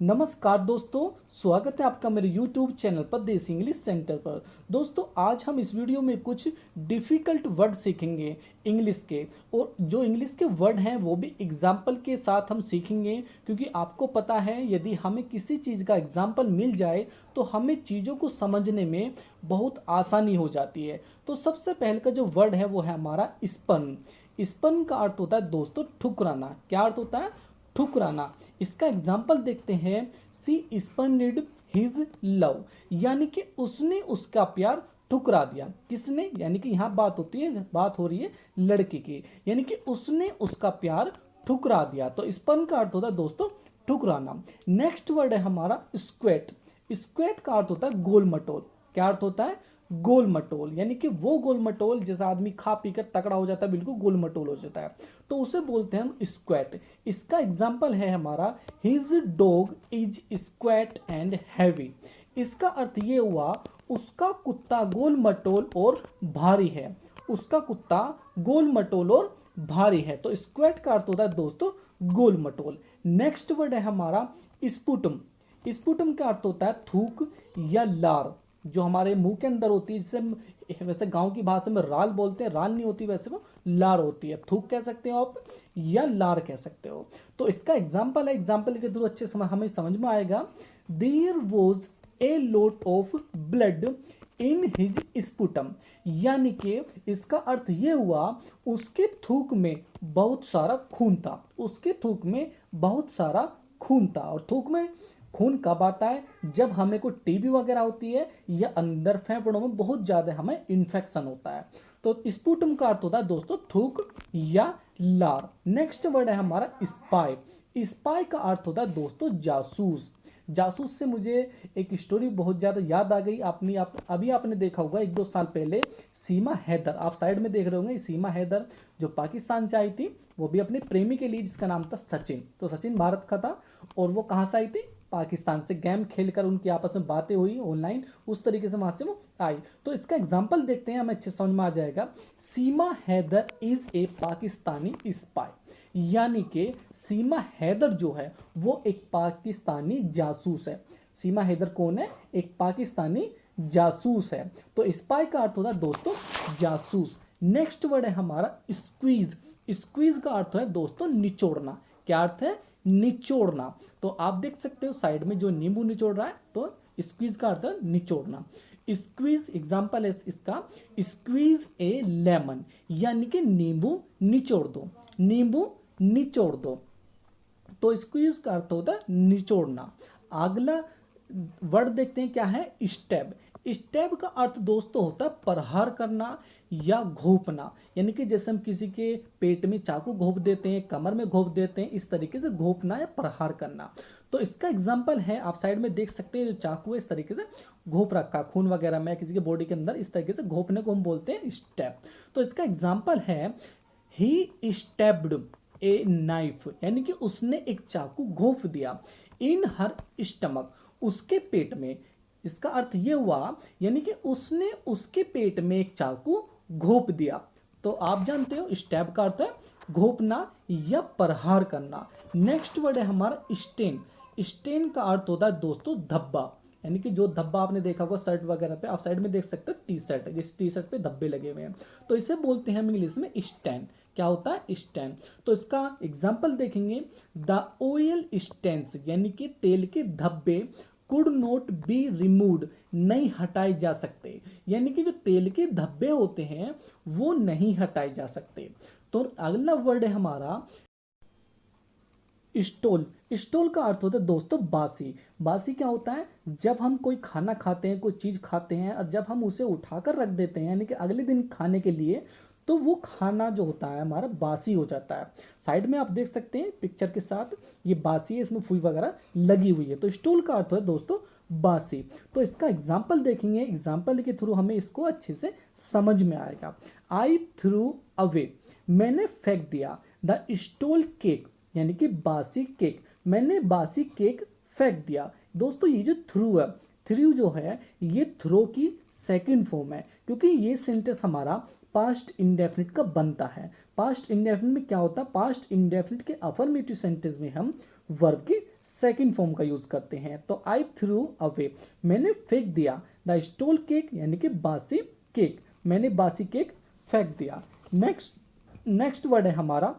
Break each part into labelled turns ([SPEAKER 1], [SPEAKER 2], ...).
[SPEAKER 1] नमस्कार दोस्तों, स्वागत है आपका मेरे YouTube चैनल पर देसी इंग्लिश सेंटर पर। दोस्तों आज हम इस वीडियो में कुछ डिफ़िकल्ट वर्ड सीखेंगे इंग्लिश के, और जो इंग्लिश के वर्ड हैं वो भी एग्जाम्पल के साथ हम सीखेंगे, क्योंकि आपको पता है यदि हमें किसी चीज़ का एग्जाम्पल मिल जाए तो हमें चीज़ों को समझने में बहुत आसानी हो जाती है। तो सबसे पहले का जो वर्ड है वो है हमारा स्पन। स्पन का अर्थ होता है दोस्तों ठुकराना। क्या अर्थ होता है? ठुकराना। इसका एग्जाम्पल देखते हैं। सी स्पन्ड हिज लव, यानी कि उसने उसका प्यार ठुकरा दिया। किसने? यानी कि यहाँ बात हो रही है लड़के की, यानी कि उसने उसका प्यार ठुकरा दिया। तो स्पन का अर्थ होता है दोस्तों ठुकराना। नेक्स्ट वर्ड है हमारा स्क्वेट। स्क्वेट का अर्थ होता है गोल मटोल। क्या अर्थ होता है? गोल मटोल, यानी कि वो गोल मटोल जैसा आदमी खा पी कर तगड़ा हो जाता है, बिल्कुल गोल मटोल हो जाता है, तो उसे बोलते हैं हम स्क्वेट। इसका एग्जाम्पल है हमारा his dog is square and heavy. इसका अर्थ ये हुआ उसका कुत्ता गोल मटोल और भारी है। उसका कुत्ता गोल मटोल और भारी है। तो स्क्वेट का अर्थ होता है दोस्तों गोल मटोल। नेक्स्ट वर्ड है हमारा स्पुटम। स्पुटम का अर्थ होता है थूक या लार, जो हमारे मुंह के अंदर होती है, जिसे वैसे गांव की भाषा में राल बोलते हैं। राल नहीं होती, वैसे वो लार होती है। थूक कह सकते हो आप या लार कह सकते हो। तो इसका एग्जाम्पल है, एग्जाम्पल के थ्रू अच्छे हमें समझ में आएगा। There was a lot of blood in his sputum, यानी कि इसका अर्थ ये हुआ उसके थूक में बहुत सारा खून था। उसके थूक में बहुत सारा खून था। और थूक में खून कब आता है? जब हमें कोई टीबी वगैरह होती है या अंदर फेफड़ों में बहुत ज़्यादा हमें इन्फेक्शन होता है। तो स्पुटम का अर्थ होता है दोस्तों थूक या लार। नेक्स्ट वर्ड है हमारा स्पाई। स्पाई का अर्थ होता है दोस्तों जासूस। जासूस से मुझे एक स्टोरी बहुत ज़्यादा याद आ गई। अभी आपने देखा होगा 1-2 साल पहले सीमा हैदर, आप साइड में देख रहे होंगे, सीमा हैदर जो पाकिस्तान से आई थी, वो भी अपने प्रेमी के लिए, जिसका नाम था सचिन। तो सचिन भारत का था और वो कहाँ से आई थी? पाकिस्तान से। गेम खेलकर उनकी आपस में बातें हुई ऑनलाइन, उस तरीके से वहाँ से वो आई। तो इसका एग्जाम्पल देखते हैं, हमें अच्छे समझ में आ जाएगा। Seema Haider is a Pakistani spy, यानी कि सीमा हैदर जो है वो एक पाकिस्तानी जासूस है। सीमा हैदर कौन है? एक पाकिस्तानी जासूस है। तो स्पाई का अर्थ होता है दोस्तों जासूस। नेक्स्ट वर्ड है हमारा स्क्वीज। स्क्वीज का अर्थ है दोस्तों निचोड़ना। क्या अर्थ है? निचोड़ना। तो आप देख सकते हो साइड में जो नींबू निचोड़ रहा है, तो स्क्वीज का अर्थ है निचोड़ना। स्क्वीज एग्जाम्पल है इसका, स्क्वीज ए लेमन, यानी कि नींबू निचोड़ दो। नींबू निचोड़ दो। तो स्क्वीज का अर्थ होता है निचोड़ना। अगला वर्ड देखते हैं क्या है? स्टैब। स्टैब का अर्थ दोस्तों होता है प्रहार करना या घोंपना, यानी कि जैसे हम किसी के पेट में चाकू घोंप देते हैं, कमर में घोंप देते हैं, इस तरीके से घोंपना या प्रहार करना। तो इसका एग्जाम्पल है, आप साइड में देख सकते हैं, जो चाकू है इस तरीके से घोंप रखा खून वगैरह में किसी के बॉडी के अंदर, इस तरीके से घोंपने को हम बोलते हैं स्टैब। तो इसका एग्जाम्पल है ही स्टैब्ड ए नाइफ, यानी कि उसने एक चाकू घोंप दिया। इन हर स्टमक, उसके पेट में। इसका अर्थ ये हुआ यानी कि उसने उसके पेट में एक चाकू घोंप दिया। तो आप जानते हो स्टैब का अर्थ है घोंपना या प्रहार करना। नेक्स्ट वर्ड है हमारा स्टेन। स्टेन का अर्थ होता है दोस्तों धब्बा, यानी कि जो धब्बा आपने देखा होगा शर्ट वगैरह पे, आप साइड में देख सकते हो टी शर्ट, जिस टी शर्ट पे धब्बे लगे हुए हैं, तो इसे बोलते हैं हम इंग्लिश में स्टैन। क्या होता है? स्टैन। तो इसका एग्जाम्पल देखेंगे। द ऑयल स्टैंस, यानी कि तेल के धब्बे कुड नॉट बी रिमूव्ड, नहीं हटाए जा सकते, यानी कि जो तेल के धब्बे होते हैं वो नहीं हटाए जा सकते। तो अगला वर्ड है हमारा स्टोल। स्टोल का अर्थ होता है दोस्तों बासी। बासी क्या होता है? जब हम कोई खाना खाते हैं, कोई चीज़ खाते हैं, और जब हम उसे उठाकर रख देते हैं, यानी कि अगले दिन खाने के लिए, तो वो खाना जो होता है हमारा बासी हो जाता है। साइड में आप देख सकते हैं पिक्चर के साथ, ये बासी है, इसमें फुई वगैरह लगी हुई है। तो स्टूल का अर्थ है दोस्तों बासी। तो इसका एग्जाम्पल देखेंगे, एग्जाम्पल के थ्रू हमें इसको अच्छे से समझ में आएगा। आई थ्रू अवे, मैंने फेंक दिया। द स्टोल केक, यानी कि बासी केक, मैंने बासी केक फेंक दिया। दोस्तों ये जो थ्रू है, थ्रू जो है ये थ्रो की सेकंड फॉर्म है, क्योंकि ये सेंटेंस हमारा पास्ट इंडेफिनिट का बनता है। पास्ट इंडेफिनिट में क्या होता है? पास्ट इंडेफिनिट के अफर्मेटिव सेंटेंस में हम वर्ब की सेकंड फॉर्म का यूज करते हैं। तो आई थ्रू अवे, मैंने फेंक दिया। द स्टोल केक यानी कि बासी केक, मैंने बासी केक फेंक दिया। नेक्स्ट वर्ड है हमारा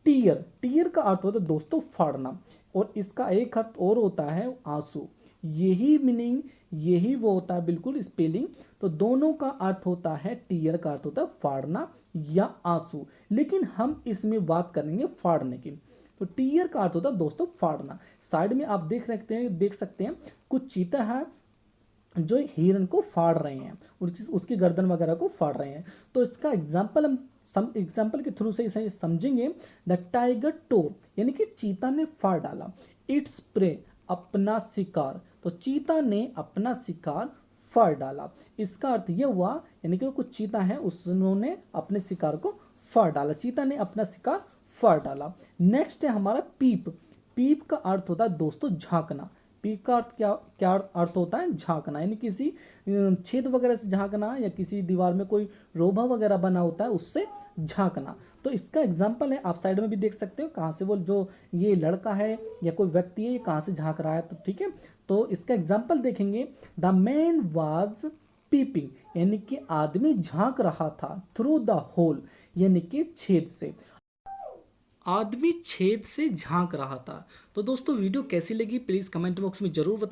[SPEAKER 1] टीयर। टीयर का अर्थ होता है दोस्तों फाड़ना, और इसका एक अर्थ और होता है आंसू। यही मीनिंग, यही वो होता है बिल्कुल स्पेलिंग। तो दोनों का अर्थ होता है, टीयर का अर्थ होता है फाड़ना या आंसू, लेकिन हम इसमें बात करेंगे फाड़ने की। तो टीयर का अर्थ होता है दोस्तों फाड़ना। साइड में आप देख सकते हैं कुछ चीता है जो हिरन को फाड़ रहे हैं, उसकी गर्दन वगैरह को फाड़ रहे हैं। तो इसका एग्जाम्पल हम एग्जाम्पल के थ्रू से इसे समझेंगे। द टाइगर टोर यानी कि चीता ने फाड़ डाला। इट्स प्रे अपना शिकार, तो चीता ने अपना शिकार फाड़ डाला। इसका अर्थ यह हुआ यानी कि कुछ चीता है उन्होंने अपने शिकार को फाड़ डाला, चीता ने अपना शिकार फाड़ डाला। नेक्स्ट है हमारा पीप। पीप का अर्थ होता है दोस्तों झांकना। पीप का अर्थ क्या क्या अर्थ होता है? झांकना, यानी किसी छेद वगैरह से झांकना, या किसी दीवार में कोई रोभा वगैरह बना होता है उससे झांकना। तो इसका एग्जाम्पल है, आप साइड में भी देख सकते हो कहाँ से वो जो ये लड़का है या कोई व्यक्ति है ये कहाँ से झांक रहा है। तो ठीक है, तो इसका एग्जाम्पल देखेंगे। द मैन वाज पीपिंग यानी कि आदमी झांक रहा था। थ्रू द होल यानी कि छेद से, आदमी छेद से झांक रहा था। तो दोस्तों वीडियो कैसी लगी प्लीज़ कमेंट बॉक्स में जरूर बताएं।